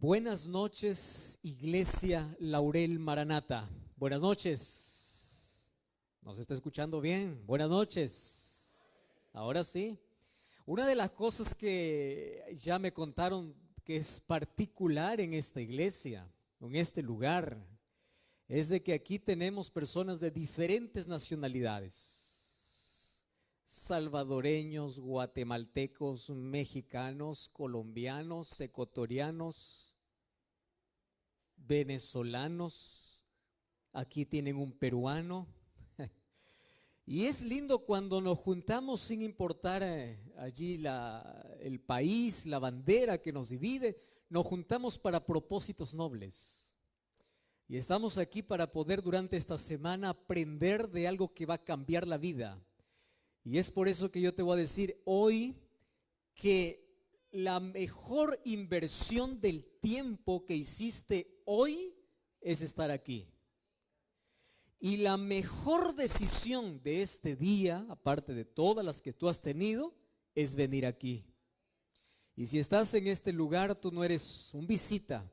Buenas noches, Iglesia Laurel Maranata. Buenas noches. ¿Nos está escuchando bien? Buenas noches. Ahora sí. Una de las cosas que ya me contaron que es particular en esta iglesia, en este lugar, es de que aquí tenemos personas de diferentes nacionalidades. Salvadoreños, guatemaltecos, mexicanos, colombianos, ecuatorianos, venezolanos, aquí tienen un peruano. Y es lindo cuando nos juntamos sin importar allí el país, la bandera que nos divide, nos juntamos para propósitos nobles. Y estamos aquí para poder durante esta semana aprender de algo que va a cambiar la vida. Y es por eso que yo te voy a decir hoy que la mejor inversión del tiempo que hiciste hoy es estar aquí. Y la mejor decisión de este día, aparte de todas las que tú has tenido, es venir aquí. Y si estás en este lugar, tú no eres un visita,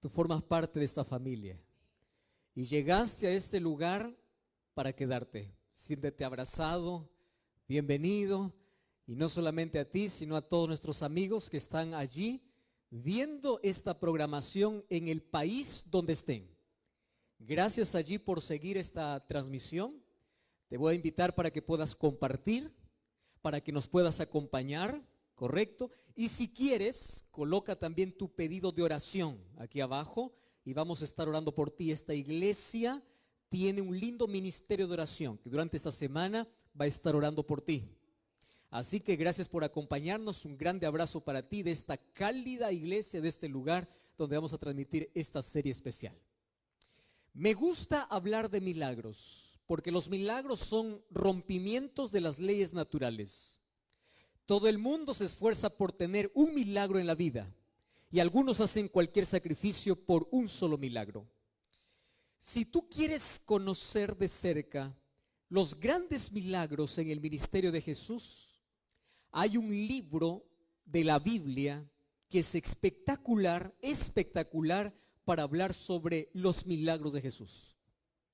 tú formas parte de esta familia. Y llegaste a este lugar para quedarte. Siéntete abrazado, bienvenido, y no solamente a ti, sino a todos nuestros amigos que están allí viendo esta programación en el país donde estén. Gracias allí por seguir esta transmisión. Te voy a invitar para que puedas compartir, para que nos puedas acompañar, ¿correcto? Y si quieres, coloca también tu pedido de oración aquí abajo y vamos a estar orando por ti. Esta iglesia tiene un lindo ministerio de oración que durante esta semana va a estar orando por ti. Así que gracias por acompañarnos, un grande abrazo para ti de esta cálida iglesia, de este lugar donde vamos a transmitir esta serie especial. Me gusta hablar de milagros, porque los milagros son rompimientos de las leyes naturales. Todo el mundo se esfuerza por tener un milagro en la vida, y algunos hacen cualquier sacrificio por un solo milagro. Si tú quieres conocer de cerca los grandes milagros en el ministerio de Jesús, hay un libro de la Biblia que es espectacular para hablar sobre los milagros de Jesús.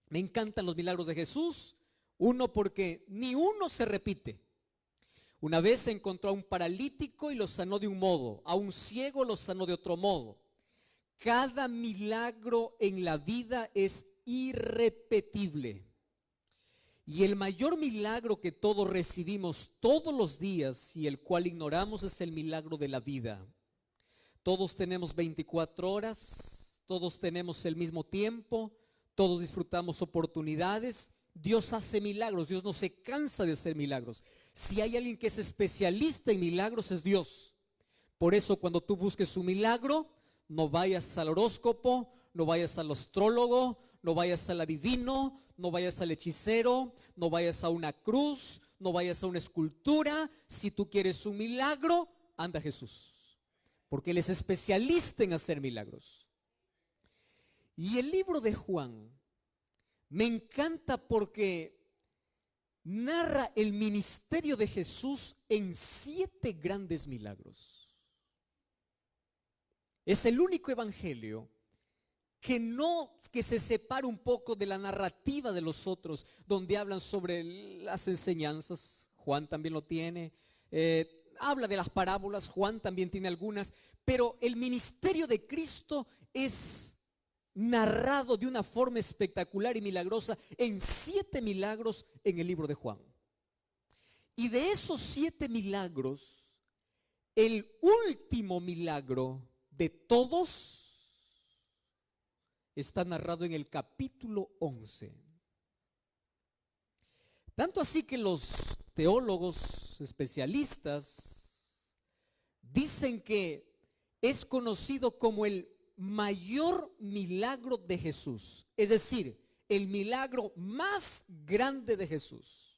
Me encantan los milagros de Jesús, uno porque ni uno se repite. Una vez se encontró a un paralítico y lo sanó de un modo, a un ciego lo sanó de otro modo. Cada milagro en la vida es irrepetible. Y el mayor milagro que todos recibimos todos los días y el cual ignoramos es el milagro de la vida. Todos tenemos 24 horas, todos tenemos el mismo tiempo, todos disfrutamos oportunidades. Dios hace milagros, Dios no se cansa de hacer milagros. Si hay alguien que es especialista en milagros es Dios. Por eso cuando tú busques un milagro, no vayas al horóscopo, no vayas al astrólogo, no vayas al adivino, no vayas al hechicero, no vayas a una cruz, no vayas a una escultura. Si tú quieres un milagro, anda a Jesús, porque Él es especialista en hacer milagros. Y el libro de Juan me encanta porque narra el ministerio de Jesús en 7 grandes milagros. Es el único evangelio que se separa un poco de la narrativa de los otros, donde hablan sobre las enseñanzas. Juan también lo tiene. Habla de las parábolas, Juan también tiene algunas, pero el ministerio de Cristo es narrado de una forma espectacular y milagrosa en 7 milagros en el libro de Juan. Y de esos 7 milagros, el último milagro de todos está narrado en el capítulo 11. Tanto así que los teólogos especialistas dicen que es conocido como el mayor milagro de Jesús, es decir, el milagro más grande de Jesús.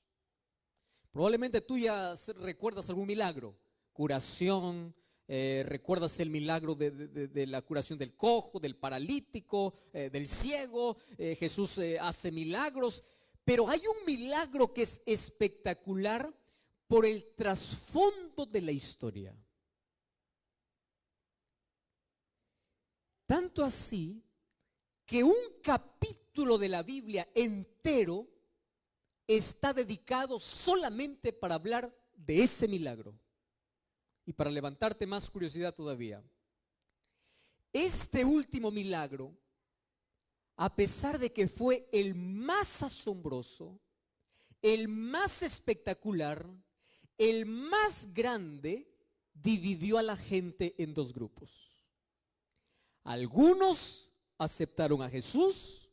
Probablemente tú ya recuerdas algún milagro, curación, recuerdas el milagro de la curación del cojo, del paralítico, del ciego. Jesús hace milagros, pero hay un milagro que es espectacular por el trasfondo de la historia. Tanto así que un capítulo de la Biblia entero está dedicado solamente para hablar de ese milagro. Y para levantarte más curiosidad todavía, este último milagro, a pesar de que fue el más asombroso, el más espectacular, el más grande, dividió a la gente en dos grupos. Algunos aceptaron a Jesús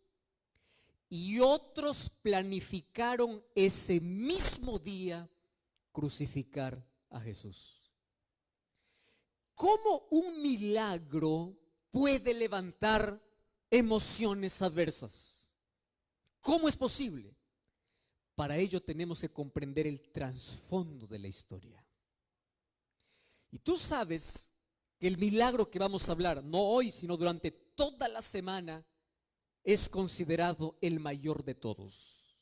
y otros planificaron ese mismo día crucificar a Jesús. ¿Cómo un milagro puede levantar emociones adversas? ¿Cómo es posible? Para ello tenemos que comprender el trasfondo de la historia. Y tú sabes que el milagro que vamos a hablar, no hoy, sino durante toda la semana, es considerado el mayor de todos.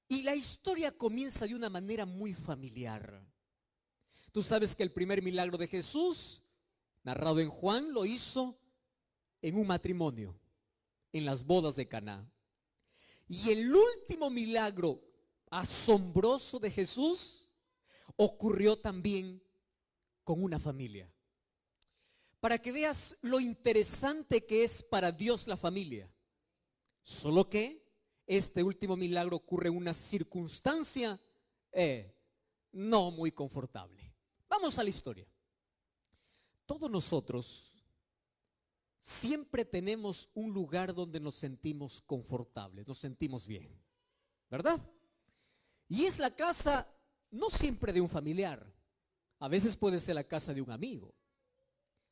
Y la historia comienza de una manera muy familiar. Tú sabes que el primer milagro de Jesús, narrado en Juan, lo hizo en un matrimonio, en las bodas de Caná. Y el último milagro asombroso de Jesús ocurrió también con una familia. Para que veas lo interesante que es para Dios la familia. Solo que este último milagro ocurre en una circunstancia no muy confortable. Vamos a la historia. Todos nosotros siempre tenemos un lugar donde nos sentimos confortables, nos sentimos bien, ¿verdad? Y es la casa no siempre de un familiar, a veces puede ser la casa de un amigo.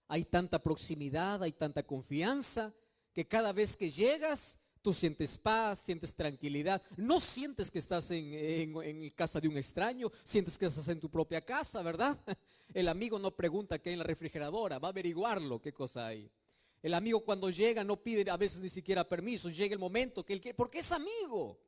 Hay tanta proximidad, hay tanta confianza, que cada vez que llegas, tú sientes paz, sientes tranquilidad. No sientes que estás en casa de un extraño, sientes que estás en tu propia casa, ¿verdad? El amigo no pregunta qué hay en la refrigeradora, va a averiguarlo qué cosa hay. El amigo cuando llega no pide a veces ni siquiera permiso, llega el momento que él quiere, porque es amigo.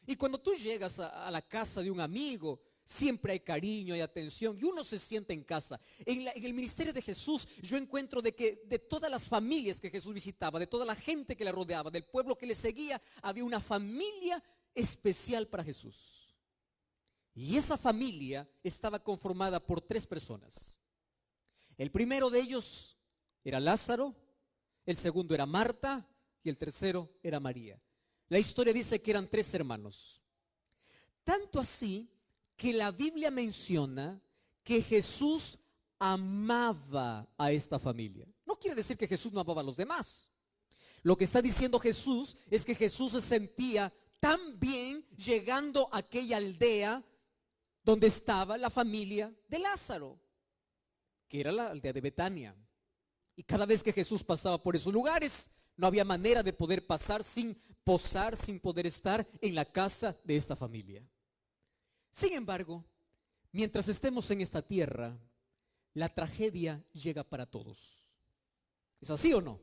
Y cuando tú llegas a la casa de un amigo, siempre hay cariño, hay atención y uno se siente en casa. En el ministerio de Jesús yo encuentro de que de todas las familias que Jesús visitaba, de toda la gente que le rodeaba, del pueblo que le seguía, había una familia especial para Jesús. Y esa familia estaba conformada por 3 personas. El primero de ellos era Lázaro, el segundo era Marta y el tercero era María. La historia dice que eran 3 hermanos. Tanto así que la Biblia menciona que Jesús amaba a esta familia. No quiere decir que Jesús no amaba a los demás. Lo que está diciendo Jesús es que Jesús se sentía tan bien llegando a aquella aldea donde estaba la familia de Lázaro, que era la aldea de Betania. Y cada vez que Jesús pasaba por esos lugares, no había manera de poder pasar sin posar, sin poder estar en la casa de esta familia. Sin embargo, mientras estemos en esta tierra, la tragedia llega para todos. ¿Es así o no?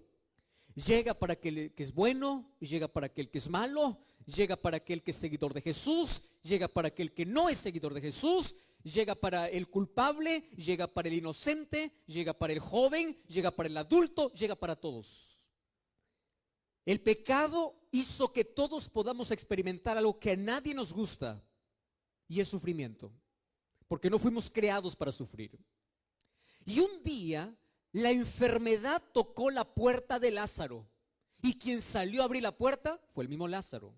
Llega para aquel que es bueno, llega para aquel que es malo, llega para aquel que es seguidor de Jesús, llega para aquel que no es seguidor de Jesús, llega para el culpable, llega para el inocente, llega para el joven, llega para el adulto, llega para todos. El pecado hizo que todos podamos experimentar algo que a nadie nos gusta, y es sufrimiento, porque no fuimos creados para sufrir. Y un día la enfermedad tocó la puerta de Lázaro, y quien salió a abrir la puerta fue el mismo Lázaro.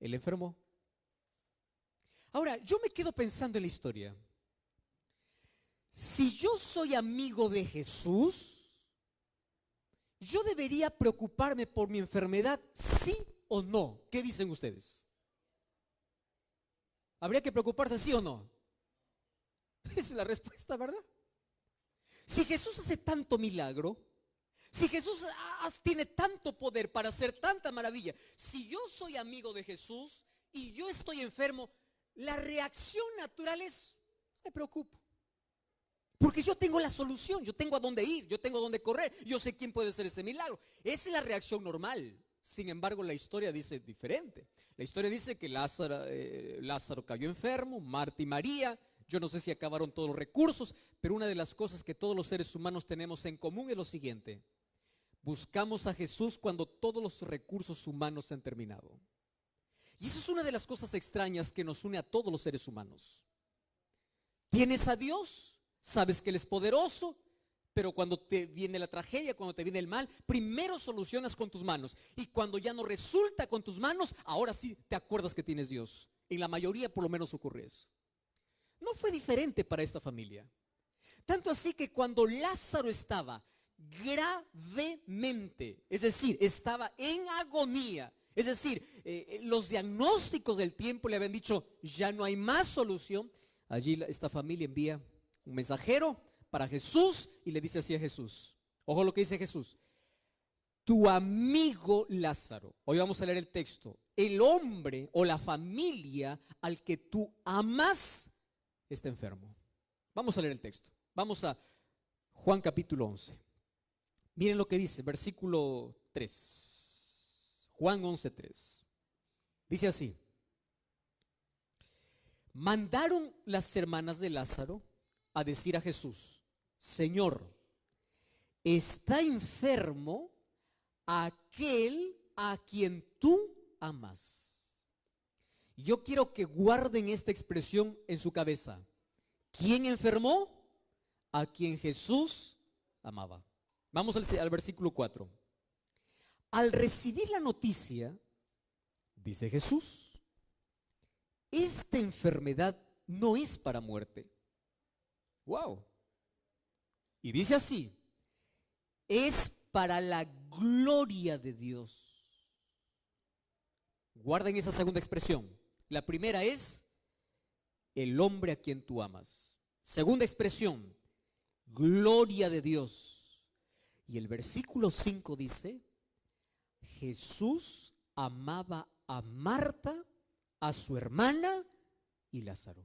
Él enfermó. Ahora, yo me quedo pensando en la historia. Si yo soy amigo de Jesús, ¿yo debería preocuparme por mi enfermedad, sí o no? ¿Qué dicen ustedes? ¿Habría que preocuparse sí o no? Esa es la respuesta, ¿verdad? Si Jesús hace tanto milagro, si Jesús tiene tanto poder para hacer tanta maravilla, si yo soy amigo de Jesús y yo estoy enfermo, la reacción natural es, me preocupo. Porque yo tengo la solución, yo tengo a dónde ir, yo tengo a dónde correr, yo sé quién puede hacer ese milagro. Esa es la reacción normal. Sin embargo, la historia dice diferente. La historia dice que Lázaro cayó enfermo, Marta y María Yo no sé si acabaron todos los recursos, pero una de las cosas que todos los seres humanos tenemos en común es lo siguiente: buscamos a Jesús cuando todos los recursos humanos se han terminado. Y eso es una de las cosas extrañas que nos une a todos los seres humanos. Tienes a Dios, sabes que Él es poderoso, pero cuando te viene la tragedia, cuando te viene el mal, primero solucionas con tus manos. Y cuando ya no resulta con tus manos, ahora sí te acuerdas que tienes Dios. En la mayoría por lo menos ocurre eso. No fue diferente para esta familia. Tanto así que cuando Lázaro estaba gravemente, es decir, estaba en agonía, es decir, los diagnósticos del tiempo le habían dicho, ya no hay más solución. Allí esta familia envía un mensajero para Jesús y le dice así a Jesús. Ojo lo que dice Jesús: tu amigo Lázaro. Hoy vamos a leer el texto. El hombre o la familia al que tú amas está enfermo. Vamos a leer el texto. Vamos a Juan capítulo 11. Miren lo que dice, versículo 3. Juan 11:3. Dice así: mandaron las hermanas de Lázaro a decir a Jesús: Señor, está enfermo aquel a quien tú amas. Yo quiero que guarden esta expresión en su cabeza. ¿Quién enfermó? A quien Jesús amaba. Vamos al versículo 4. Al recibir la noticia, dice Jesús, esta enfermedad no es para muerte. Wow. Y dice así: es para la gloria de Dios. Guarden esa segunda expresión. La primera es el hombre a quien tú amas. Segunda expresión, gloria de Dios. Y el versículo 5 dice: Jesús amaba a Marta, a su hermana y Lázaro.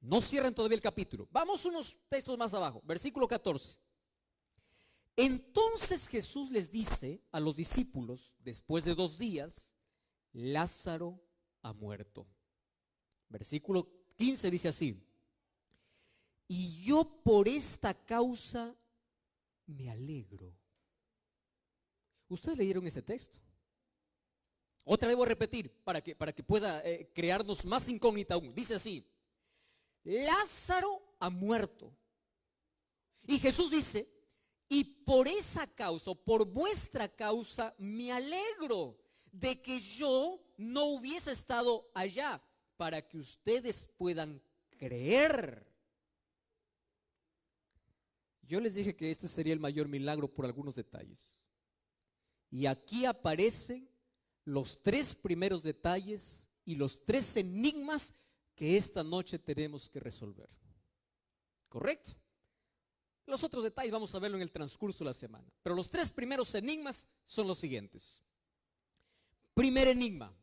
No cierren todavía el capítulo. Vamos unos textos más abajo. Versículo 14. Entonces Jesús les dice a los discípulos, después de 2 días, Lázaro ha muerto. Versículo 15 dice así: y yo por esta causa me alegro. ¿Ustedes leyeron ese texto? Otra vez voy a repetir para que pueda crearnos más incógnita aún. Dice así: Lázaro ha muerto. Y Jesús dice: y por esa causa, por vuestra causa, me alegro de que yo no hubiese estado allá, para que ustedes puedan creer. Yo les dije que este sería el mayor milagro por algunos detalles. Y aquí aparecen los 3 primeros detalles y los 3 enigmas que esta noche tenemos que resolver. ¿Correcto? Los otros detalles vamos a verlo en el transcurso de la semana. Pero los 3 primeros enigmas son los siguientes. Primer enigma: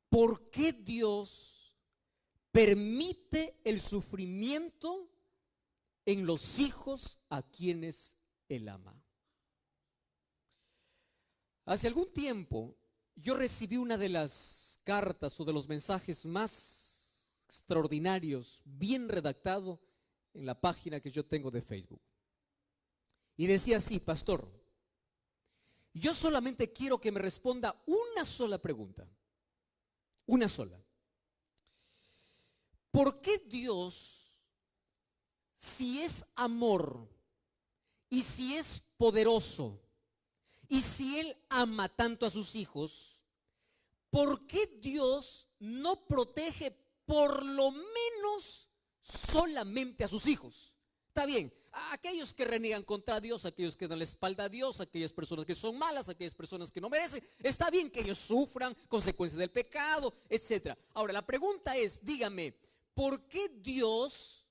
¿por qué Dios permite el sufrimiento en los hijos a quienes Él ama? Hace algún tiempo yo recibí una de las cartas o de los mensajes más extraordinarios, bien redactado, en la página que yo tengo de Facebook. Y decía así: pastor, yo solamente quiero que me responda una sola pregunta. Una sola. ¿Por qué Dios, si es amor y si es poderoso y si Él ama tanto a sus hijos, por qué Dios no protege por lo menos solamente a sus hijos? Está bien, a aquellos que reniegan contra Dios, aquellos que dan la espalda a Dios, aquellas personas que son malas, aquellas personas que no merecen, está bien que ellos sufran consecuencias del pecado, etc. Ahora, la pregunta es, dígame, ¿por qué Dios,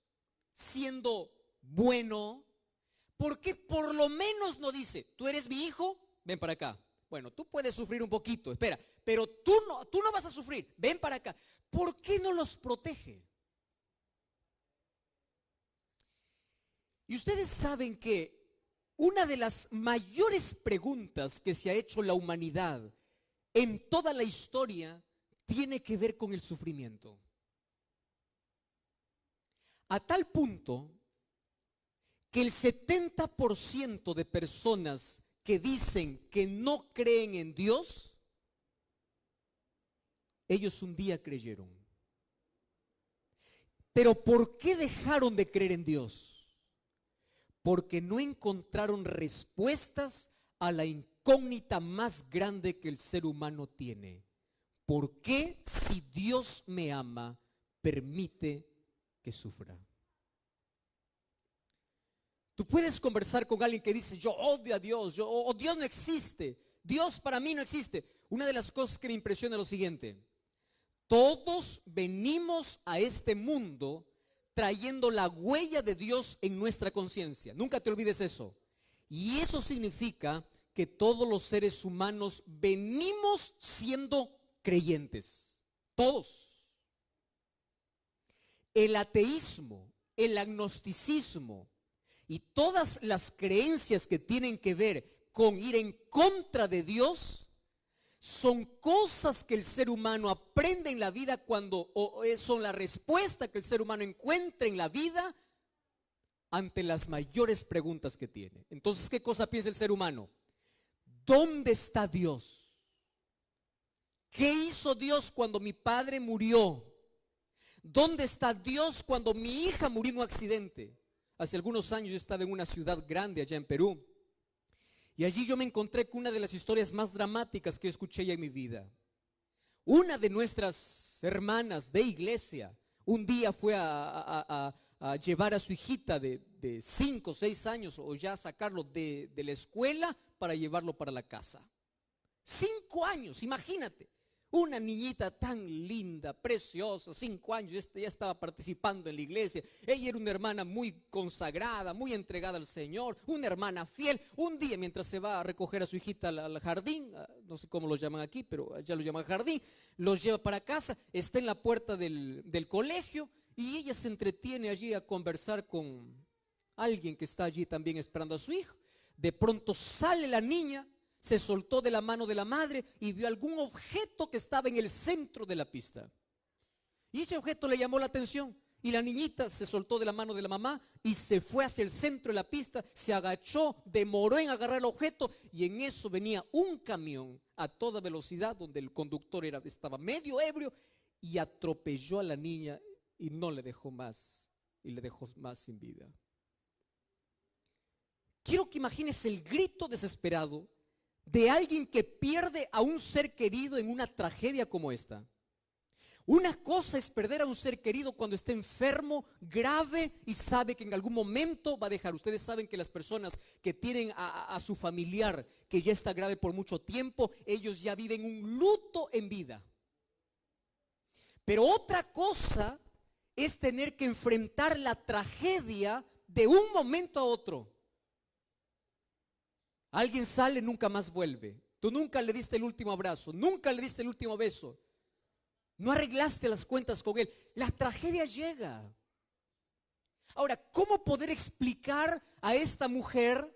siendo bueno, por qué por lo menos no dice: tú eres mi hijo, ven para acá? Bueno, tú puedes sufrir un poquito, espera, pero tú no vas a sufrir, ven para acá. ¿Por qué no los protege? Y ustedes saben que una de las mayores preguntas que se ha hecho la humanidad en toda la historia tiene que ver con el sufrimiento. A tal punto que el 70% de personas que dicen que no creen en Dios, ellos un día creyeron. Pero ¿por qué dejaron de creer en Dios? Porque no encontraron respuestas a la incógnita más grande que el ser humano tiene. ¿Por qué, si Dios me ama, permite que sufra? Tú puedes conversar con alguien que dice, yo odio a Dios, Dios no existe, Dios para mí no existe. Una de las cosas que me impresiona es lo siguiente: todos venimos a este mundo trayendo la huella de Dios en nuestra conciencia. Nunca te olvides eso. Y eso significa que todos los seres humanos venimos siendo creyentes. Todos. El ateísmo, el agnosticismo y todas las creencias que tienen que ver con ir en contra de Dios son cosas que el ser humano aprende en la vida son la respuesta que el ser humano encuentra en la vida ante las mayores preguntas que tiene. Entonces, ¿qué cosa piensa el ser humano? ¿Dónde está Dios? ¿Qué hizo Dios cuando mi padre murió? ¿Dónde está Dios cuando mi hija murió en un accidente? Hace algunos años yo estaba en una ciudad grande allá en Perú. Y allí yo me encontré con una de las historias más dramáticas que escuché ya en mi vida. Una de nuestras hermanas de iglesia un día fue a llevar a su hijita de 5 o 6 años, o ya sacarlo de la escuela para llevarlo para la casa. 5 años, imagínate. Una niñita tan linda, preciosa, 5 años, ya estaba participando en la iglesia. Ella era una hermana muy consagrada, muy entregada al Señor, una hermana fiel. Un día, mientras se va a recoger a su hijita al jardín, no sé cómo lo llaman aquí, pero allá lo llaman jardín, los lleva para casa, está en la puerta del colegio y ella se entretiene allí a conversar con alguien que está allí también esperando a su hijo. De pronto sale la niña, se soltó de la mano de la madre y vio algún objeto que estaba en el centro de la pista. Y ese objeto le llamó la atención. Y la niñita se soltó de la mano de la mamá y se fue hacia el centro de la pista, se agachó, demoró en agarrar el objeto y en eso venía un camión a toda velocidad donde el conductor estaba medio ebrio y atropelló a la niña y no le dejó más, y le dejó más sin vida. Quiero que imagines el grito desesperado de alguien que pierde a un ser querido en una tragedia como esta. Una cosa es perder a un ser querido cuando está enfermo, grave y sabe que en algún momento va a dejar. Ustedes saben que las personas que tienen a su familiar que ya está grave por mucho tiempo, ellos ya viven un luto en vida. Pero otra cosa es tener que enfrentar la tragedia de un momento a otro. Alguien sale, nunca más vuelve. Tú nunca le diste el último abrazo, nunca le diste el último beso. No arreglaste las cuentas con él. La tragedia llega. Ahora, ¿cómo poder explicar a esta mujer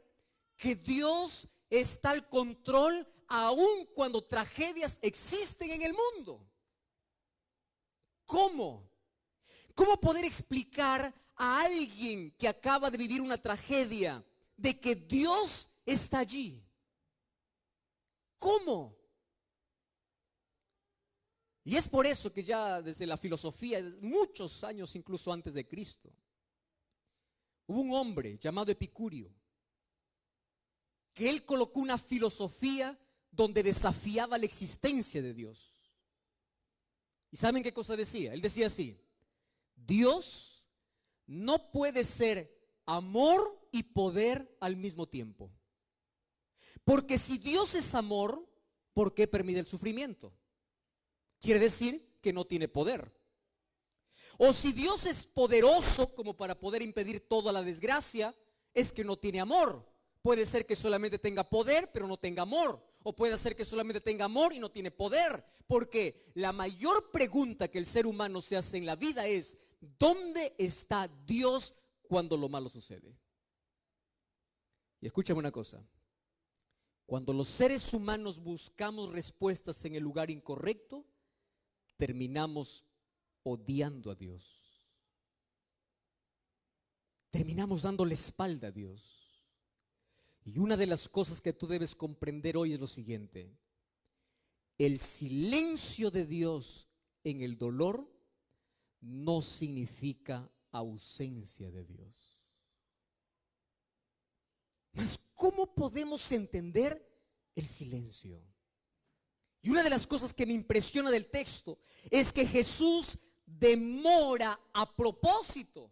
que Dios está al control aun cuando tragedias existen en el mundo? ¿Cómo? ¿Cómo poder explicar a alguien que acaba de vivir una tragedia de que Dios está allí? ¿Cómo? Y es por eso que ya desde la filosofía, muchos años incluso antes de Cristo, hubo un hombre llamado Epicurio, que él colocó una filosofía donde desafiaba la existencia de Dios. ¿Y saben qué cosa decía? Él decía así: Dios no puede ser amor y poder al mismo tiempo. Porque si Dios es amor, ¿por qué permite el sufrimiento? Quiere decir que no tiene poder. O si Dios es poderoso como para poder impedir toda la desgracia, es que no tiene amor. Puede ser que solamente tenga poder, pero no tenga amor. O puede ser que solamente tenga amor y no tiene poder. Porque la mayor pregunta que el ser humano se hace en la vida es: ¿dónde está Dios cuando lo malo sucede? Y escúchame una cosa. Cuando los seres humanos buscamos respuestas en el lugar incorrecto, terminamos odiando a Dios. terminamos dando la espalda a Dios. Y una de las cosas que tú debes comprender hoy es lo siguiente: el silencio de Dios en el dolor no significa ausencia de Dios. Mas, ¿cómo podemos entender el silencio? Y una de las cosas que me impresiona del texto es que Jesús demora a propósito.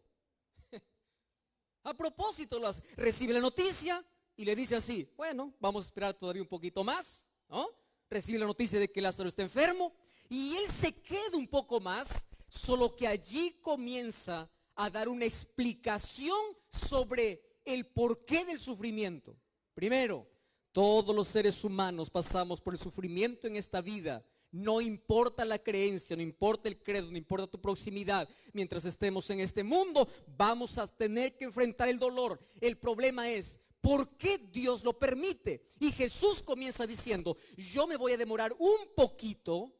A propósito, recibe la noticia y le dice así: bueno, vamos a esperar todavía un poquito más, ¿no? Recibe la noticia de que Lázaro está enfermo y él se queda un poco más, solo que allí comienza a dar una explicación sobre el porqué del sufrimiento. Primero, todos los seres humanos pasamos por el sufrimiento en esta vida. No importa la creencia, no importa el credo, no importa tu proximidad. Mientras estemos en este mundo, vamos a tener que enfrentar el dolor. El problema es, ¿por qué Dios lo permite? Y Jesús comienza diciendo: yo me voy a demorar un poquito,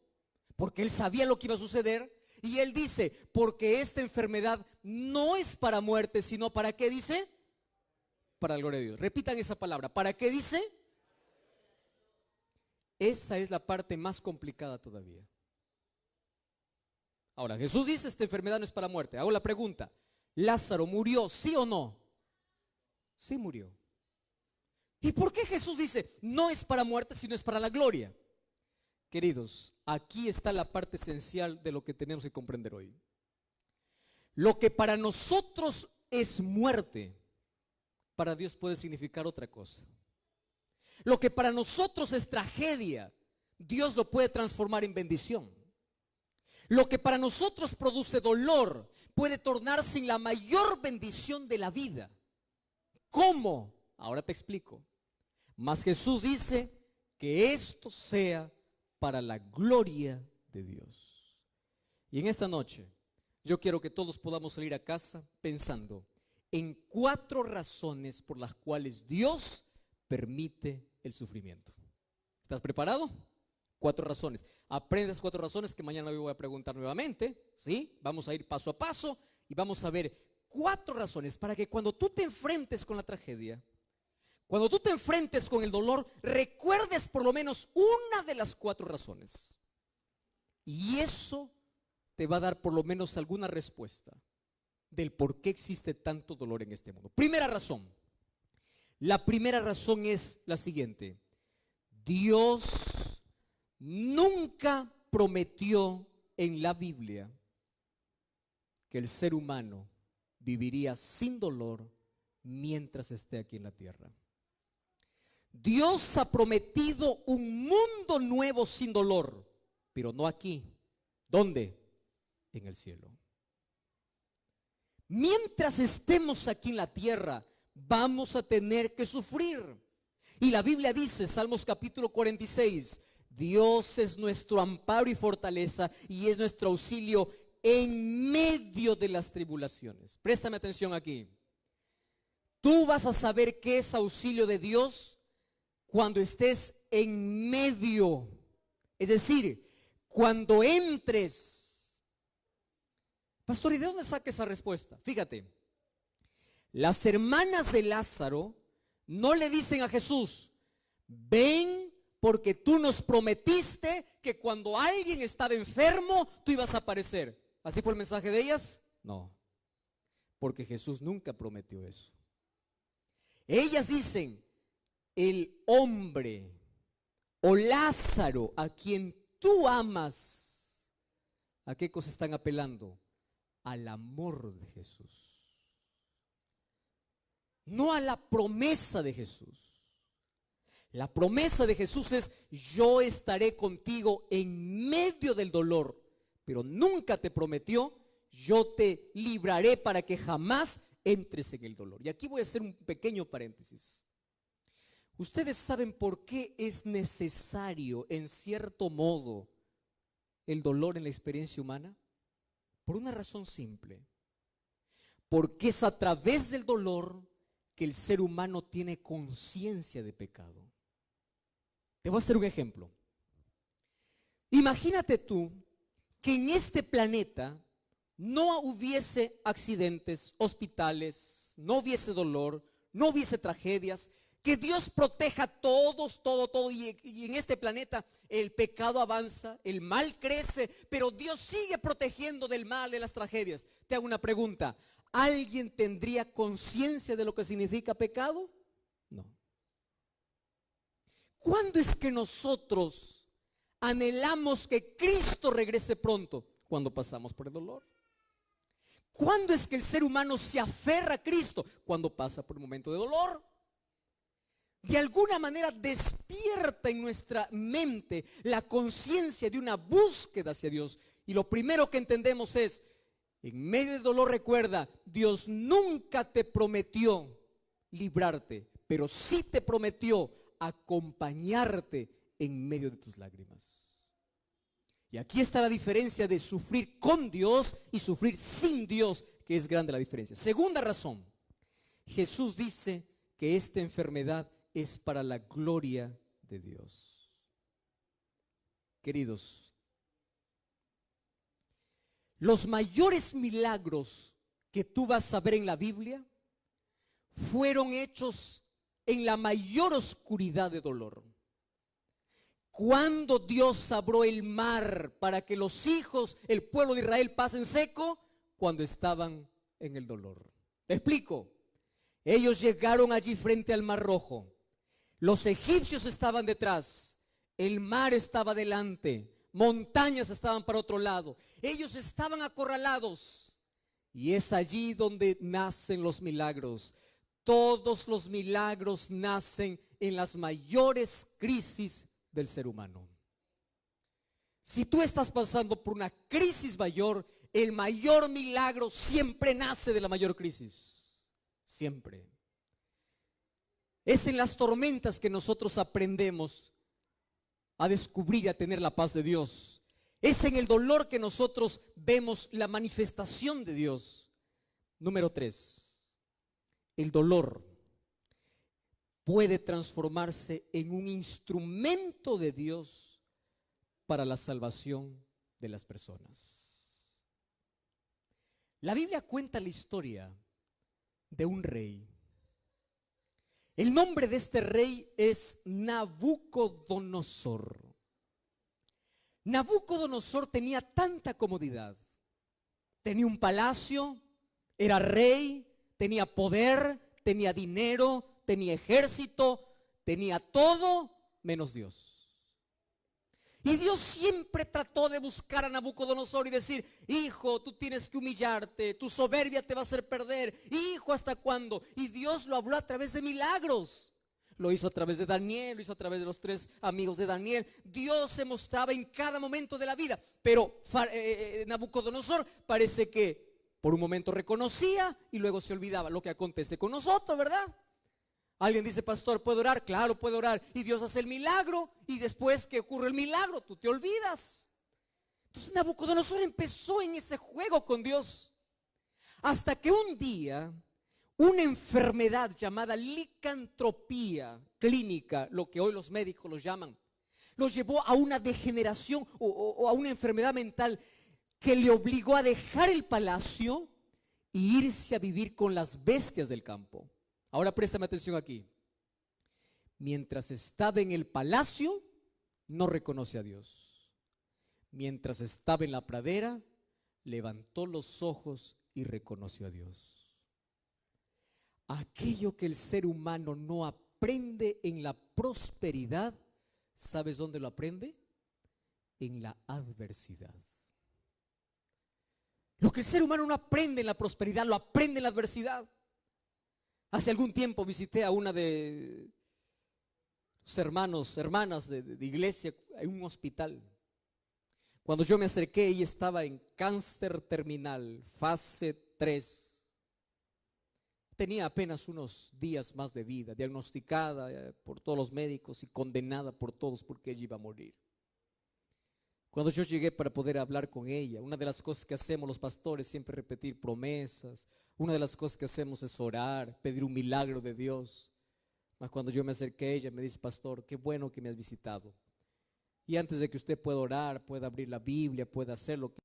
porque Él sabía lo que iba a suceder. Y Él dice: porque esta enfermedad no es para muerte, sino ¿para qué dice? Para la gloria de Dios. Repitan esa palabra. ¿Para qué dice? Esa es la parte más complicada todavía. Ahora, Jesús dice: esta enfermedad no es para muerte. Hago la pregunta: ¿Lázaro murió, sí o no? Sí murió. ¿Y por qué Jesús dice no es para muerte, sino es para la gloria? Queridos, aquí está la parte esencial de lo que tenemos que comprender hoy. Lo que para nosotros es muerte, para Dios puede significar otra cosa. Lo que para nosotros es tragedia, Dios lo puede transformar en bendición. Lo que para nosotros produce dolor puede tornarse en la mayor bendición de la vida. ¿Cómo? Ahora te explico. Mas Jesús dice que esto sea para la gloria de Dios. Y en esta noche yo quiero que todos podamos salir a casa pensando en 4 razones por las cuales Dios permite el sufrimiento. ¿Estás preparado? 4 razones. Aprende esas 4 razones que mañana me voy a preguntar nuevamente, ¿sí? Vamos a ir paso a paso y vamos a ver 4 razones para que cuando tú te enfrentes con la tragedia, cuando tú te enfrentes con el dolor, recuerdes por lo menos una de las 4 razones. Y eso te va a dar por lo menos alguna respuesta del por qué existe tanto dolor en este mundo. Primera razón. La primera razón es la siguiente: Dios nunca prometió en la Biblia que el ser humano viviría sin dolor mientras esté aquí en la tierra. Dios ha prometido un mundo nuevo sin dolor, pero no aquí. ¿Dónde? En el cielo. Mientras estemos aquí en la tierra, vamos a tener que sufrir. Y la Biblia dice, Salmos capítulo 46, Dios es nuestro amparo y fortaleza y es nuestro auxilio en medio de las tribulaciones. Préstame atención aquí. Tú vas a saber qué es auxilio de Dios cuando estés en medio. Es decir, cuando entres. Pastor, ¿y de dónde saca esa respuesta? Fíjate, las hermanas de Lázaro no le dicen a Jesús: ven porque tú nos prometiste que cuando alguien estaba enfermo, tú ibas a aparecer. ¿Así fue el mensaje de ellas? No, porque Jesús nunca prometió eso. Ellas dicen: el hombre o Lázaro a quien tú amas. ¿A qué cosa están apelando? Al amor de Jesús, no a la promesa de Jesús. La promesa de Jesús es: yo estaré contigo en medio del dolor, pero nunca te prometió: yo te libraré para que jamás entres en el dolor. Y aquí voy a hacer un pequeño paréntesis. ¿Ustedes saben por qué es necesario, en cierto modo, el dolor en la experiencia humana? Por una razón simple: porque es a través del dolor que el ser humano tiene conciencia de pecado. Te voy a hacer un ejemplo. Imagínate tú que en este planeta no hubiese accidentes, hospitales, no hubiese dolor, no hubiese tragedias, que Dios proteja a todos, todo, y en este planeta el pecado avanza, el mal crece, pero Dios sigue protegiendo del mal, de las tragedias. Te hago una pregunta: ¿alguien tendría conciencia de lo que significa pecado? No. ¿Cuándo es que nosotros anhelamos que Cristo regrese pronto? Cuando pasamos por el dolor. ¿Cuándo es que el ser humano se aferra a Cristo? Cuando pasa por un momento de dolor. De alguna manera despierta en nuestra mente la conciencia de una búsqueda hacia Dios. Y lo primero que entendemos es, en medio del dolor, recuerda, Dios nunca te prometió librarte, pero sí te prometió acompañarte en medio de tus lágrimas. Y aquí está la diferencia de sufrir con Dios y sufrir sin Dios, que es grande la diferencia. Segunda razón, Jesús dice que esta enfermedad es para la gloria de Dios. Queridos, los mayores milagros que tú vas a ver en la Biblia fueron hechos en la mayor oscuridad de dolor. Cuando Dios abrió el mar para que los hijos, el pueblo de Israel, pasen seco, cuando estaban en el dolor. Te explico. Ellos llegaron allí frente al Mar Rojo. Los egipcios estaban detrás, el mar estaba delante, montañas estaban para otro lado. Ellos estaban acorralados y es allí donde nacen los milagros. Todos los milagros nacen en las mayores crisis del ser humano. Si tú estás pasando por una crisis mayor, el mayor milagro siempre nace de la mayor crisis. Siempre. Es en las tormentas que nosotros aprendemos a descubrir y a tener la paz de Dios. Es en el dolor que nosotros vemos la manifestación de Dios. Número 3. El dolor puede transformarse en un instrumento de Dios para la salvación de las personas. La Biblia cuenta la historia de un rey. El nombre de este rey es Nabucodonosor. Nabucodonosor tenía tanta comodidad. Tenía un palacio, era rey, tenía poder, tenía dinero, tenía ejército, tenía todo menos Dios. Y Dios siempre trató de buscar a Nabucodonosor y decir: hijo, tú tienes que humillarte, tu soberbia te va a hacer perder. Hijo, ¿hasta cuándo? Y Dios lo habló a través de milagros. Lo hizo a través de Daniel, lo hizo a través de los 3 amigos de Daniel. Dios se mostraba en cada momento de la vida. Pero Nabucodonosor parece que por un momento reconocía y luego se olvidaba. Lo que acontece con nosotros, ¿verdad? Alguien dice: pastor, ¿puedo orar? Claro, puedo orar. Y Dios hace el milagro y después que ocurre el milagro, tú te olvidas. Entonces Nabucodonosor empezó en ese juego con Dios. Hasta que un día una enfermedad llamada licantropía clínica, lo que hoy los médicos los llaman, los llevó a una degeneración o a una enfermedad mental que le obligó a dejar el palacio e irse a vivir con las bestias del campo. Ahora préstame atención aquí. Mientras estaba en el palacio, no reconoce a Dios. Mientras estaba en la pradera, levantó los ojos y reconoció a Dios. Aquello que el ser humano no aprende en la prosperidad, ¿sabes dónde lo aprende? En la adversidad. Lo que el ser humano no aprende en la prosperidad, lo aprende en la adversidad. Hace algún tiempo visité a una de sus hermanas de iglesia en un hospital. Cuando yo me acerqué, ella estaba en cáncer terminal, fase 3. Tenía apenas unos días más de vida, diagnosticada por todos los médicos y condenada por todos porque ella iba a morir. Cuando yo llegué para poder hablar con ella, una de las cosas que hacemos los pastores es siempre repetir promesas. Una de las cosas que hacemos es orar, pedir un milagro de Dios. Mas cuando yo me acerqué a ella, me dice: pastor, qué bueno que me has visitado. Y antes de que usted pueda orar, pueda abrir la Biblia, pueda hacer lo que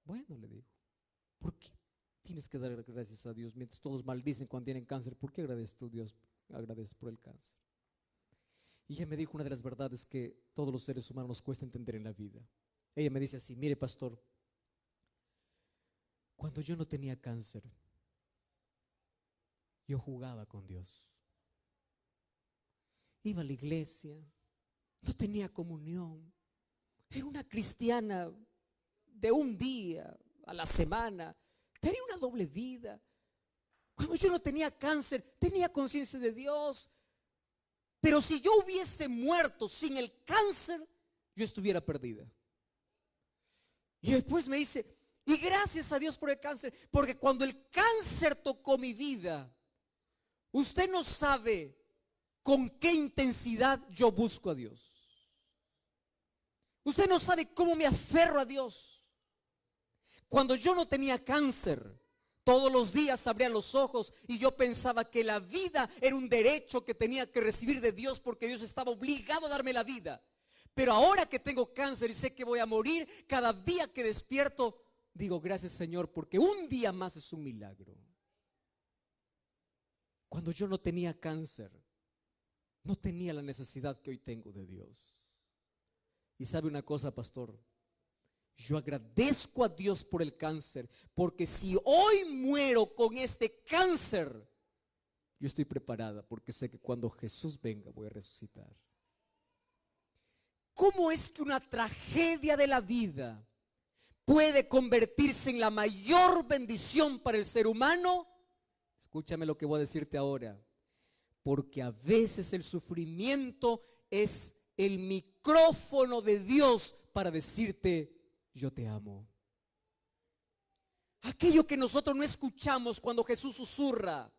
Bueno, le digo, ¿por qué tienes que dar gracias a Dios mientras todos maldicen cuando tienen cáncer? ¿Por qué agradeces tú, Dios? Agradeces por el cáncer. Y ella me dijo una de las verdades que todos los seres humanos nos cuesta entender en la vida. Ella me dice así: mire, pastor, cuando yo no tenía cáncer, yo jugaba con Dios. Iba a la iglesia, no tenía comunión, era una cristiana de un día a la semana, tenía una doble vida. Cuando yo no tenía cáncer, tenía conciencia de Dios. Pero si yo hubiese muerto sin el cáncer, yo estuviera perdida. Y después me dice, y gracias a Dios por el cáncer, porque cuando el cáncer tocó mi vida, usted no sabe con qué intensidad yo busco a Dios. Usted no sabe cómo me aferro a Dios. Cuando yo no tenía cáncer, todos los días abría los ojos y yo pensaba que la vida era un derecho que tenía que recibir de Dios porque Dios estaba obligado a darme la vida. Pero ahora que tengo cáncer y sé que voy a morir, cada día que despierto, digo gracias Señor porque un día más es un milagro. Cuando yo no tenía cáncer, no tenía la necesidad que hoy tengo de Dios. Y sabe una cosa, pastor, yo agradezco a Dios por el cáncer, porque si hoy muero con este cáncer, yo estoy preparada porque sé que cuando Jesús venga voy a resucitar. ¿Cómo es que una tragedia de la vida puede convertirse en la mayor bendición para el ser humano? Escúchame lo que voy a decirte ahora. Porque a veces el sufrimiento es el micrófono de Dios para decirte: yo te amo. Aquello que nosotros no escuchamos cuando Jesús susurra,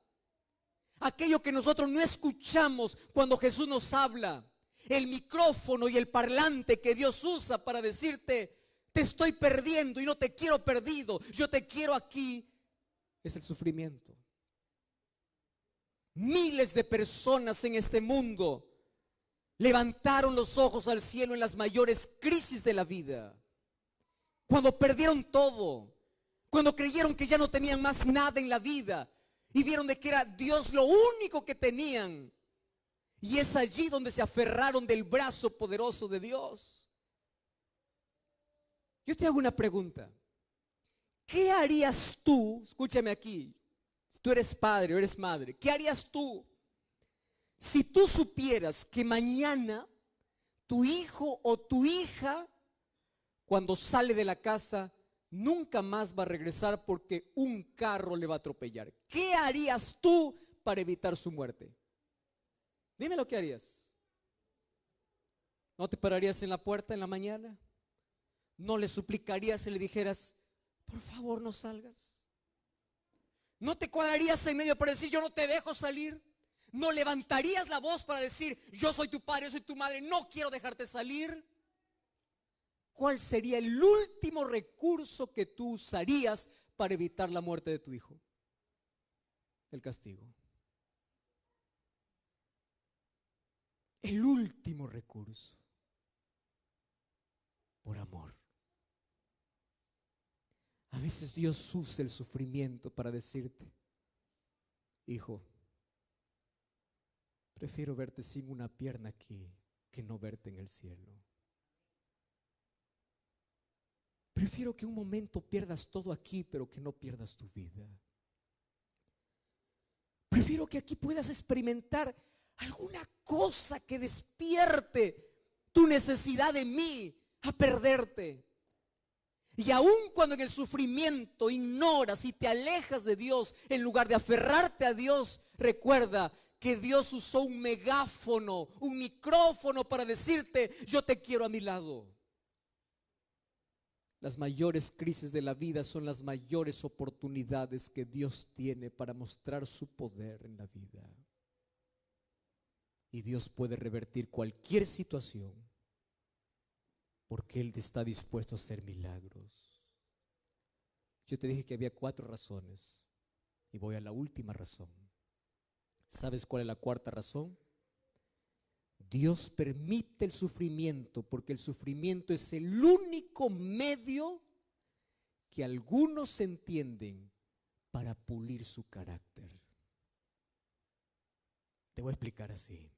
aquello que nosotros no escuchamos cuando Jesús nos habla, el micrófono y el parlante que Dios usa para decirte: te estoy perdiendo y no te quiero perdido, yo te quiero aquí, es el sufrimiento. Miles de personas en este mundo levantaron los ojos al cielo en las mayores crisis de la vida. Cuando perdieron todo, cuando creyeron que ya no tenían más nada en la vida y vieron de que era Dios lo único que tenían. Y es allí donde se aferraron del brazo poderoso de Dios. Yo te hago una pregunta. ¿Qué harías tú? Escúchame aquí. Si tú eres padre o eres madre, ¿qué harías tú si tú supieras que mañana tu hijo o tu hija, cuando sale de la casa, nunca más va a regresar porque un carro le va a atropellar? ¿Qué harías tú para evitar su muerte? Dime lo que harías. ¿No te pararías en la puerta en la mañana? ¿No le suplicarías y le dijeras: por favor no salgas? ¿No te cuadrarías en medio para decir: yo no te dejo salir? ¿No levantarías la voz para decir: yo soy tu padre, yo soy tu madre, no quiero dejarte salir? ¿Cuál sería el último recurso que tú usarías para evitar la muerte de tu hijo? El castigo. El último recurso. Por amor. A veces Dios usa el sufrimiento para decirte: hijo, prefiero verte sin una pierna aquí que no verte en el cielo. Prefiero que un momento pierdas todo aquí, pero que no pierdas tu vida. Prefiero que aquí puedas experimentar alguna cosa que despierte tu necesidad de mí a perderte. Y aun cuando en el sufrimiento ignoras y te alejas de Dios, en lugar de aferrarte a Dios, recuerda que Dios usó un megáfono, un micrófono para decirte: yo te quiero a mi lado. Las mayores crisis de la vida son las mayores oportunidades que Dios tiene para mostrar su poder en la vida. Y Dios puede revertir cualquier situación, porque Él está dispuesto a hacer milagros. Yo te dije que había 4 razones y voy a la última razón. ¿Sabes cuál es la 4ª razón? Dios permite el sufrimiento porque el sufrimiento es el único medio que algunos entienden para pulir su carácter. Te voy a explicar así.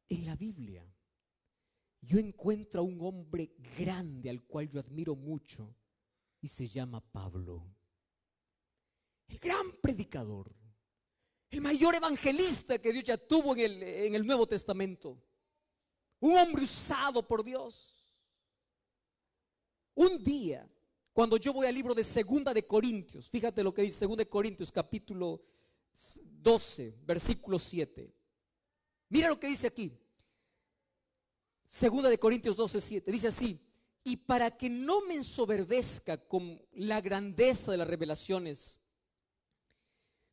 En la Biblia yo encuentro a un hombre grande al cual yo admiro mucho y se llama Pablo. El gran predicador, el mayor evangelista que Dios ya tuvo en el Nuevo Testamento. Un hombre usado por Dios. Un día, cuando yo voy al libro de Segunda de Corintios, fíjate lo que dice Segunda de Corintios, capítulo 12, versículo 7. Mira lo que dice aquí. Segunda de Corintios 12, 7. Dice así: y para que no me ensoberbezca con la grandeza de las revelaciones,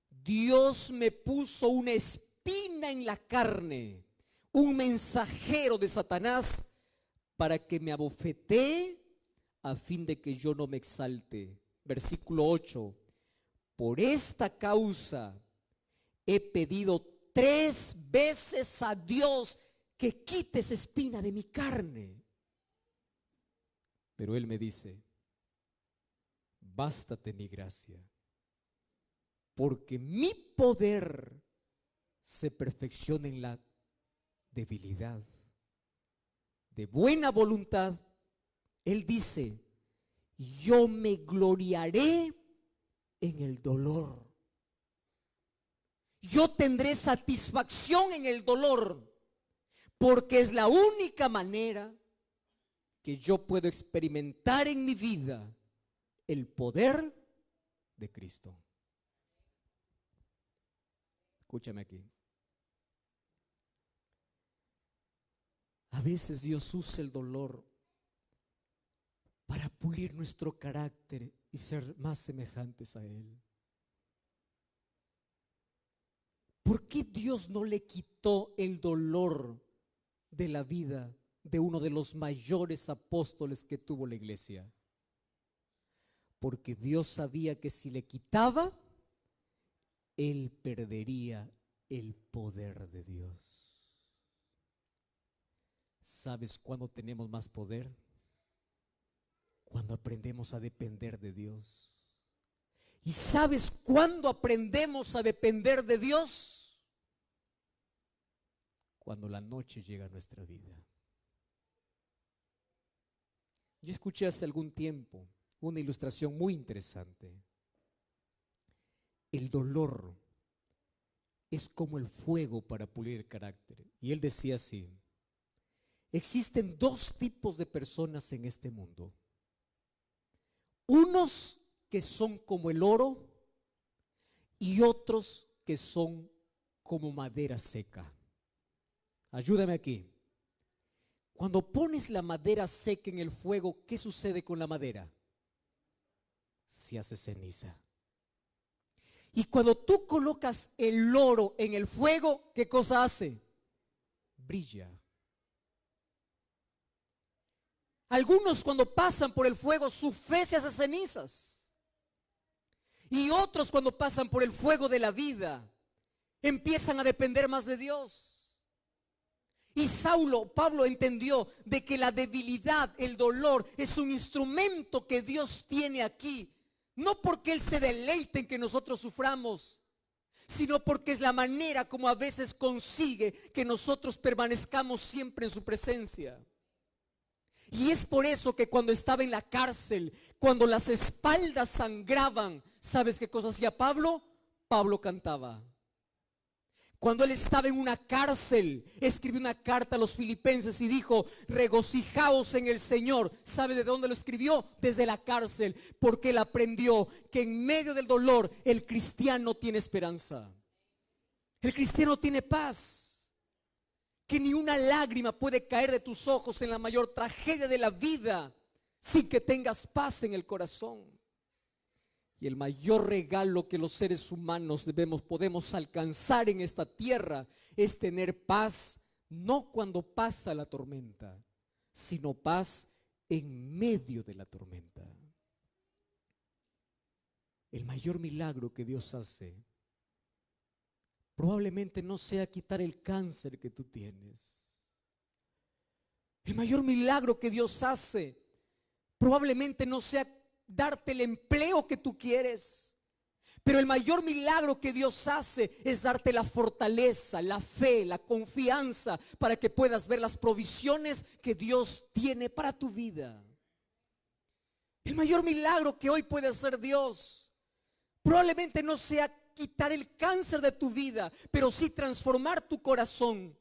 Dios me puso una espina en la carne, un mensajero de Satanás, para que me abofetee a fin de que yo no me exalte. Versículo 8. Por esta causa he pedido 3 veces a Dios que quite esa espina de mi carne. Pero Él me dice: bástate mi gracia, porque mi poder se perfecciona en la debilidad. De buena voluntad, Él dice: yo me gloriaré en el dolor. Yo tendré satisfacción en el dolor, porque es la única manera que yo puedo experimentar en mi vida el poder de Cristo. Escúchame aquí. A veces Dios usa el dolor para pulir nuestro carácter y ser más semejantes a Él. ¿Por qué Dios no le quitó el dolor de la vida de uno de los mayores apóstoles que tuvo la iglesia? Porque Dios sabía que si le quitaba, él perdería el poder de Dios. ¿Sabes cuándo tenemos más poder? Cuando aprendemos a depender de Dios. ¿Y sabes cuándo aprendemos a depender de Dios? Cuando la noche llega a nuestra vida. Yo escuché hace algún tiempo una ilustración muy interesante. El dolor es como el fuego para pulir el carácter. Y él decía así: existen 2 tipos de personas en este mundo. Unos que son como el oro y otros que son como madera seca. Ayúdame aquí. Cuando pones la madera seca en el fuego, ¿qué sucede con la madera? Se hace ceniza. Y cuando tú colocas el oro en el fuego, ¿qué cosa hace? Brilla. Algunos cuando pasan por el fuego, su fe se hace cenizas. Y otros cuando pasan por el fuego de la vida, empiezan a depender más de Dios. Y Pablo entendió de que la debilidad, el dolor, es un instrumento que Dios tiene aquí. No porque Él se deleite en que nosotros suframos, sino porque es la manera como a veces consigue que nosotros permanezcamos siempre en su presencia. Y es por eso que cuando estaba en la cárcel, cuando las espaldas sangraban, ¿sabes qué cosa hacía Pablo? Pablo cantaba. Cuando él estaba en una cárcel, escribió una carta a los filipenses y dijo: regocijaos en el Señor. ¿Sabe de dónde lo escribió? Desde la cárcel, porque él aprendió que en medio del dolor el cristiano tiene esperanza. El cristiano tiene paz. Que ni una lágrima puede caer de tus ojos en la mayor tragedia de la vida sin que tengas paz en el corazón. Y el mayor regalo que los seres humanos podemos alcanzar en esta tierra es tener paz, no cuando pasa la tormenta, sino paz en medio de la tormenta. El mayor milagro que Dios hace probablemente no sea quitar el cáncer que tú tienes. El mayor milagro que Dios hace Probablemente no sea darte el empleo que tú quieres. Pero el mayor milagro que Dios hace es darte la fortaleza, la fe, la confianza para que puedas ver las provisiones que Dios tiene para tu vida. El mayor milagro que hoy puede hacer Dios probablemente no sea quitar el cáncer de tu vida, pero sí transformar tu corazón.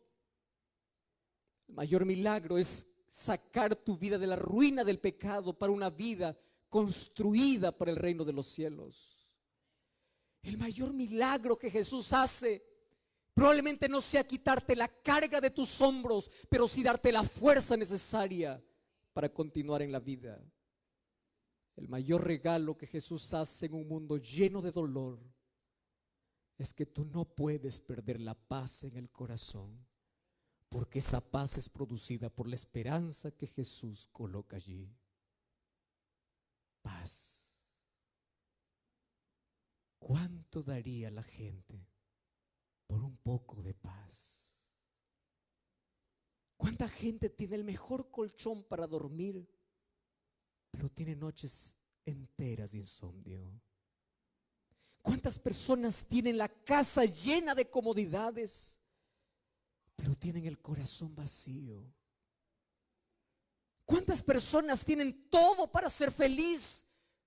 El mayor milagro es sacar tu vida de la ruina del pecado para una vida construida para el reino de los cielos. El mayor milagro que Jesús hace probablemente no sea quitarte la carga de tus hombros, pero sí darte la fuerza necesaria para continuar en la vida. El mayor regalo que Jesús hace en un mundo lleno de dolor es que tú no puedes perder la paz en el corazón, porque esa paz es producida por la esperanza que Jesús coloca allí. Paz. ¿Cuánto daría la gente por un poco de paz? ¿Cuánta gente tiene el mejor colchón para dormir, pero tiene noches enteras de insomnio? ¿Cuántas personas tienen la casa llena de comodidades, pero tienen el corazón vacío? ¿Cuántas personas tienen todo para ser feliz,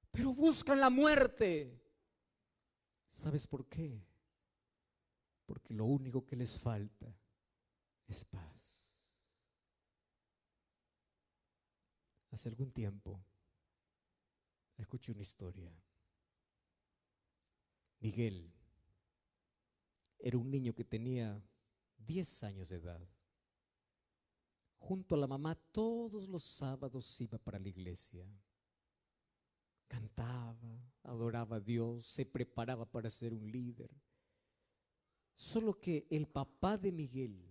pero buscan la muerte? ¿Sabes por qué? Porque lo único que les falta es paz. Hace algún tiempo escuché una historia. Miguel era un niño que tenía 10 años de edad. Junto a la mamá todos los sábados iba para la iglesia. Cantaba, adoraba a Dios, se preparaba para ser un líder. Solo que el papá de Miguel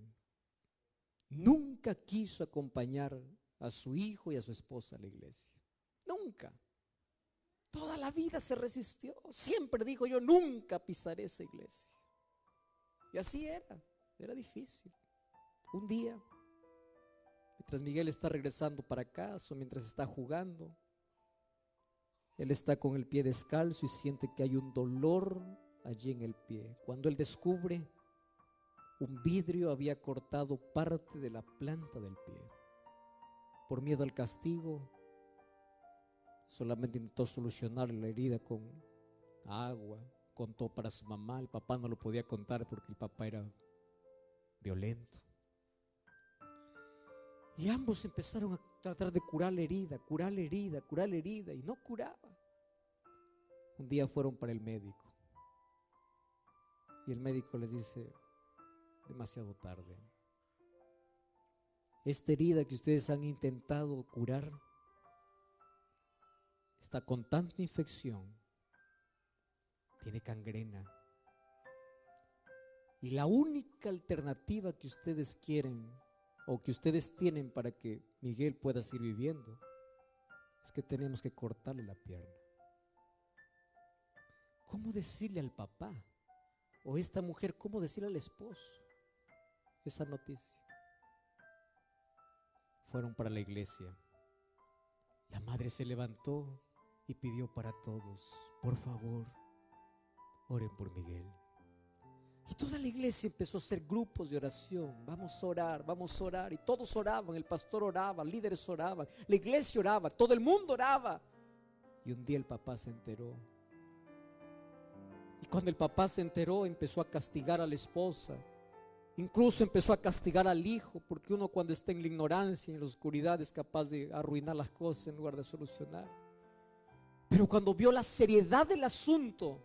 nunca quiso acompañar a su hijo y a su esposa a la iglesia. Nunca. Toda la vida se resistió. Siempre dijo: yo nunca pisaré esa iglesia. Y así era difícil. Un día, mientras Miguel está regresando para casa, mientras está jugando, él está con el pie descalzo y siente que hay un dolor allí en el pie. Cuando él descubre, un vidrio había cortado parte de la planta del pie. Por miedo al castigo, solamente intentó solucionar la herida con agua, contó para su mamá. El papá no lo podía contar porque el papá era violento. Y ambos empezaron a tratar de curar la herida, curar la herida, curar la herida, y no curaba. Un día fueron para el médico y el médico les dice: demasiado tarde. Esta herida que ustedes han intentado curar está con tanta infección, tiene gangrena. Y la única alternativa que ustedes quieren o que ustedes tienen para que Miguel pueda seguir viviendo es que tenemos que cortarle la pierna. ¿Cómo decirle al papá? O esta mujer, ¿cómo decirle al esposo esa noticia? Fueron para la iglesia. La madre se levantó y pidió para todos: por favor, oren por Miguel. Y toda la iglesia empezó a hacer grupos de oración. Vamos a orar, vamos a orar. Y todos oraban, el pastor oraba, líderes oraban, la iglesia oraba, todo el mundo oraba. Y un día el papá se enteró. Y cuando el papá se enteró, empezó a castigar a la esposa. Incluso empezó a castigar al hijo, porque uno cuando está en la ignorancia, en la oscuridad, es capaz de arruinar las cosas en lugar de solucionar. Pero cuando vio la seriedad del asunto,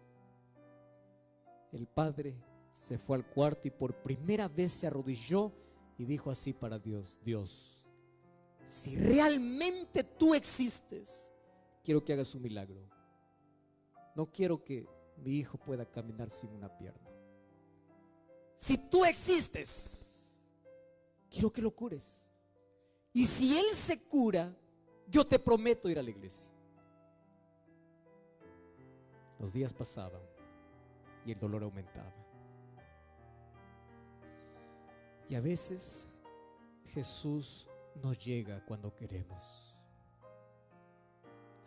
el padre se fue al cuarto y por primera vez se arrodilló y dijo así para Dios: Dios, si realmente tú existes, quiero que hagas un milagro. No quiero que mi hijo pueda caminar sin una pierna. Si tú existes, quiero que lo cures. Y si él se cura, yo te prometo ir a la iglesia. Los días pasaban y el dolor aumentaba. Y a veces Jesús nos llega cuando queremos.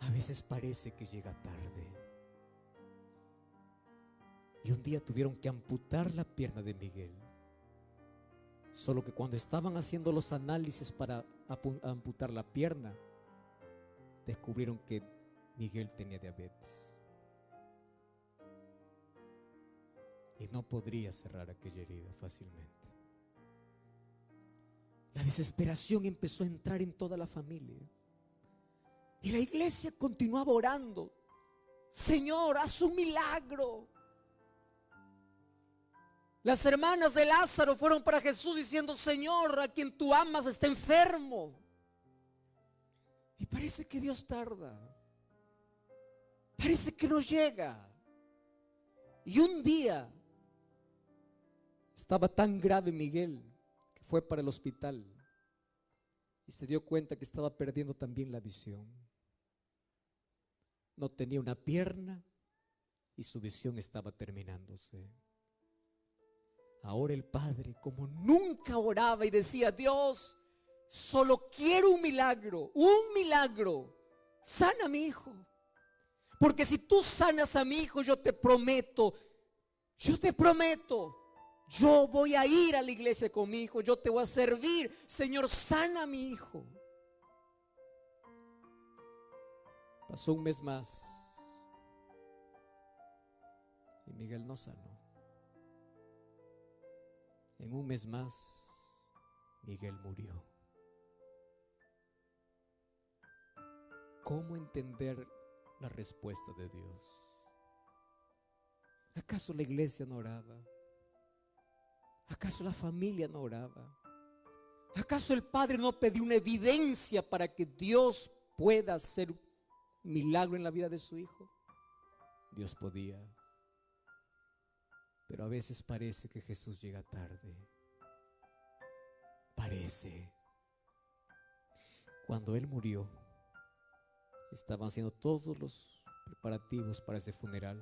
a veces parece que llega tarde. Y un día tuvieron que amputar la pierna de Miguel. Solo que cuando estaban haciendo los análisis para amputar la pierna, descubrieron que Miguel tenía diabetes. Y no podría cerrar aquella herida fácilmente. La desesperación empezó a entrar en toda la familia. Y la iglesia continuaba orando. Señor, haz un milagro. Las hermanas de Lázaro fueron para Jesús diciendo: Señor, a quien tú amas está enfermo. Y parece que Dios tarda. Parece que no llega. Y un día estaba tan grave Miguel que fue para el hospital y se dio cuenta que estaba perdiendo también la visión. No tenía una pierna y su visión estaba terminándose. Ahora el padre, como nunca oraba y decía: Dios, solo quiero un milagro, sana a mi hijo. Porque si tú sanas a mi hijo, yo te prometo, yo voy a ir a la iglesia con mi hijo, yo te voy a servir. Señor, sana a mi hijo. Pasó un mes más y Miguel no sanó. En un mes más, Miguel murió. ¿Cómo entender la respuesta de Dios? ¿Acaso la iglesia no oraba? ¿Acaso la familia no oraba? ¿Acaso el padre no pidió una evidencia para que Dios pueda hacer un milagro en la vida de su hijo? Dios podía. Pero a veces parece que Jesús llega tarde. Parece. Cuando Él murió, estaban haciendo todos los preparativos para ese funeral.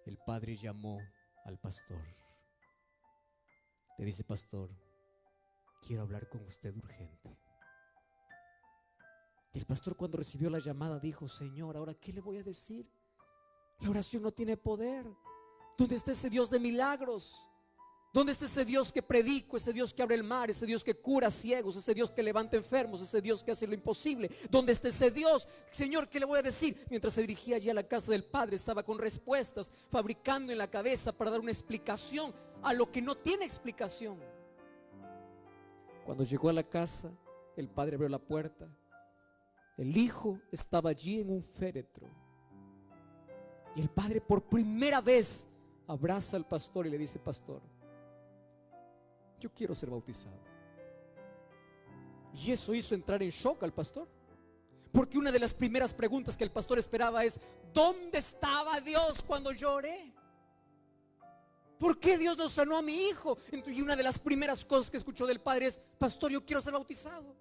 El padre llamó al pastor. Le dice: pastor, quiero hablar con usted urgente. Y el pastor, cuando recibió la llamada, dijo: Señor, ¿ahora qué le voy a decir? La oración no tiene poder. ¿Dónde está ese Dios de milagros? ¿Dónde está ese Dios que predico, ese Dios que abre el mar, ese Dios que cura ciegos, ese Dios que levanta enfermos, ese Dios que hace lo imposible? ¿Dónde está ese Dios? Señor, ¿qué le voy a decir? Mientras se dirigía allí a la casa del Padre, estaba con respuestas, fabricando en la cabeza para dar una explicación a lo que no tiene explicación. Cuando llegó a la casa, el Padre abrió la puerta. El Hijo estaba allí en un féretro. Y el Padre por primera vez abraza al pastor y le dice: pastor, yo quiero ser bautizado. Y eso hizo entrar en shock al pastor, porque una de las primeras preguntas que el pastor esperaba es: ¿dónde estaba Dios cuando yo oré? ¿Por qué Dios no sanó a mi hijo? Y una de las primeras cosas que escuchó del padre es: pastor, yo quiero ser bautizado.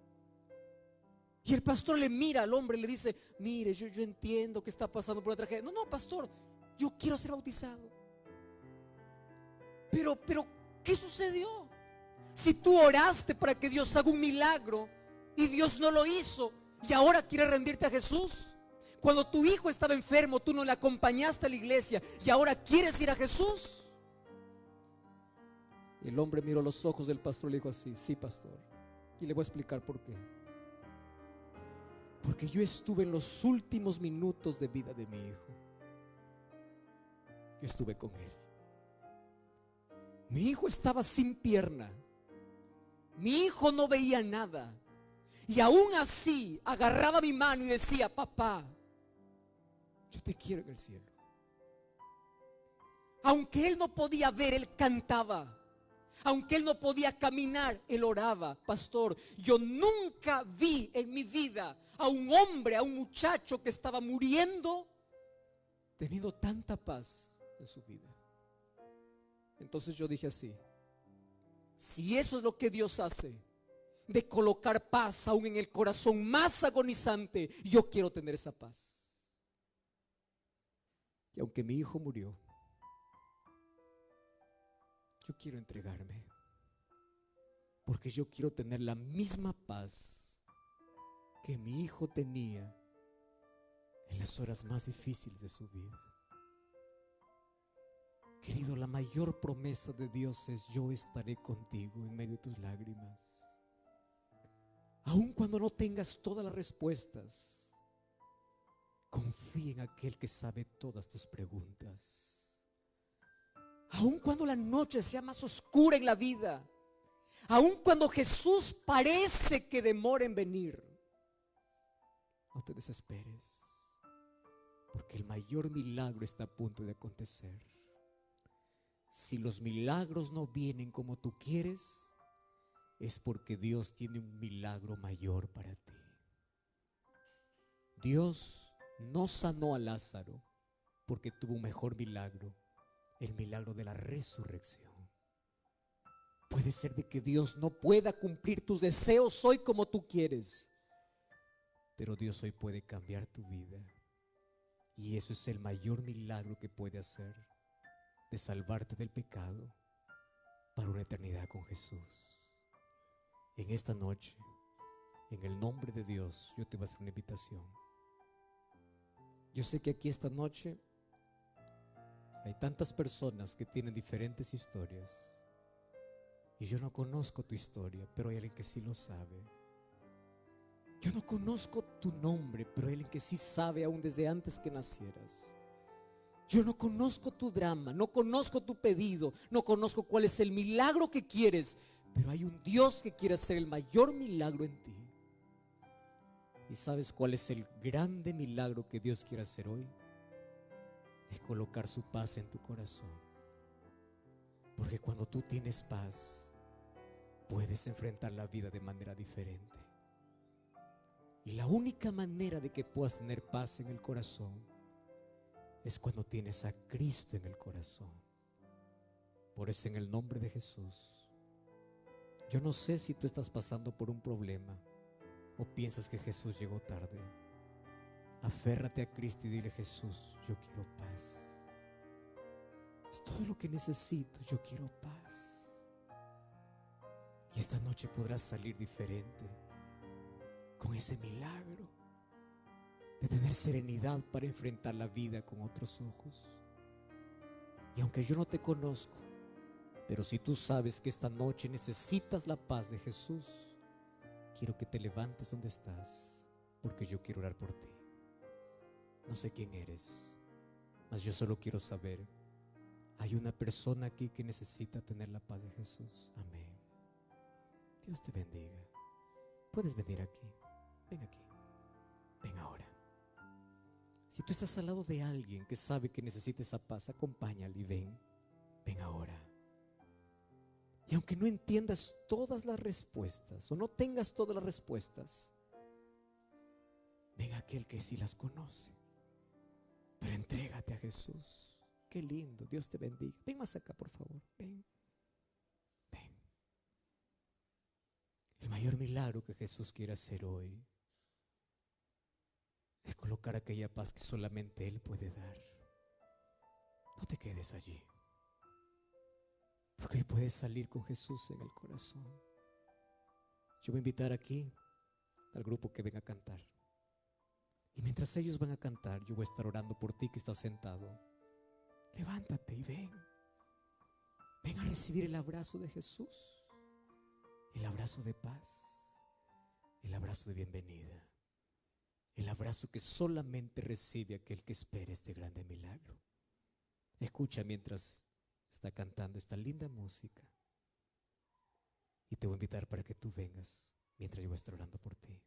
Y el pastor le mira al hombre y le dice: mire, yo entiendo que está pasando por una tragedia. No, pastor, yo quiero ser bautizado. Pero, ¿qué sucedió? Si tú oraste para que Dios haga un milagro y Dios no lo hizo, y ahora quieres rendirte a Jesús. Cuando tu hijo estaba enfermo, tú no le acompañaste a la iglesia y ahora quieres ir a Jesús. Y el hombre miró los ojos del pastor y le dijo así: sí, pastor. Y le voy a explicar por qué. Porque yo estuve en los últimos minutos de vida de mi hijo. Yo estuve con él. Mi hijo estaba sin pierna. Mi hijo no veía nada. Y aún así agarraba mi mano y decía: papá, yo te quiero en el cielo. Aunque él no podía ver, él cantaba. Aunque él no podía caminar, él oraba. Pastor, yo nunca vi en mi vida a un hombre, a un muchacho que estaba muriendo, teniendo tanta paz en su vida. Entonces yo dije así: si eso es lo que Dios hace, de colocar paz aún en el corazón más agonizante, yo quiero tener esa paz. Y aunque mi hijo murió, yo quiero entregarme, porque yo quiero tener la misma paz que mi hijo tenía en las horas más difíciles de su vida. Querido, la mayor promesa de Dios es: yo estaré contigo en medio de tus lágrimas. Aun cuando no tengas todas las respuestas, confía en aquel que sabe todas tus preguntas. Aun cuando la noche sea más oscura en la vida, aun cuando Jesús parece que demore en venir, no te desesperes, porque el mayor milagro está a punto de acontecer. Si los milagros no vienen como tú quieres, es porque Dios tiene un milagro mayor para ti. Dios no sanó a Lázaro porque tuvo un mejor milagro, el milagro de la resurrección. Puede ser de que Dios no pueda cumplir tus deseos hoy como tú quieres, pero Dios hoy puede cambiar tu vida. Y eso es el mayor milagro que puede hacer, de salvarte del pecado para una eternidad con Jesús. En esta noche, en el nombre de Dios, yo te voy a hacer una invitación. Yo sé que aquí esta noche hay tantas personas que tienen diferentes historias, y yo no conozco tu historia, pero hay alguien que sí lo sabe. Yo no conozco tu nombre, pero hay alguien que sí sabe aún desde antes que nacieras. Yo no conozco tu drama, no conozco tu pedido, no conozco cuál es el milagro que quieres, pero hay un Dios que quiere hacer el mayor milagro en ti. ¿Y sabes cuál es el grande milagro que Dios quiere hacer hoy? Es colocar su paz en tu corazón. Porque cuando tú tienes paz, puedes enfrentar la vida de manera diferente. Y la única manera de que puedas tener paz en el corazón es cuando tienes a Cristo en el corazón. Por eso, en el nombre de Jesús, yo no sé si tú estás pasando por un problema o piensas que Jesús llegó tarde. Aférrate a Cristo y dile: Jesús, yo quiero paz. Es todo lo que necesito, yo quiero paz. Y esta noche podrás salir diferente, con ese milagro de tener serenidad para enfrentar la vida con otros ojos. Y aunque yo no te conozco, pero si tú sabes que esta noche necesitas la paz de Jesús, quiero que te levantes donde estás, porque yo quiero orar por ti. No sé quién eres, mas yo solo quiero saber: hay una persona aquí que necesita tener la paz de Jesús. Amén. Dios te bendiga. Puedes venir aquí. Ven aquí. Ven ahora. Si tú estás al lado de alguien que sabe que necesita esa paz, acompáñale y ven. Ven ahora. Y aunque no entiendas todas las respuestas o no tengas todas las respuestas, ven aquel que sí las conoce. Pero entrégate a Jesús. Qué lindo. Dios te bendiga. Ven más acá, por favor. Ven. Ven. El mayor milagro que Jesús quiere hacer hoy es colocar aquella paz que solamente Él puede dar. No te quedes allí, porque hoy puedes salir con Jesús en el corazón. Yo voy a invitar aquí al grupo que venga a cantar. Y mientras ellos van a cantar, yo voy a estar orando por ti que estás sentado. Levántate y ven. Ven a recibir el abrazo de Jesús. El abrazo de paz. El abrazo de bienvenida. El abrazo que solamente recibe aquel que espera este grande milagro. Escucha mientras está cantando esta linda música. Y te voy a invitar para que tú vengas mientras yo voy a estar orando por ti.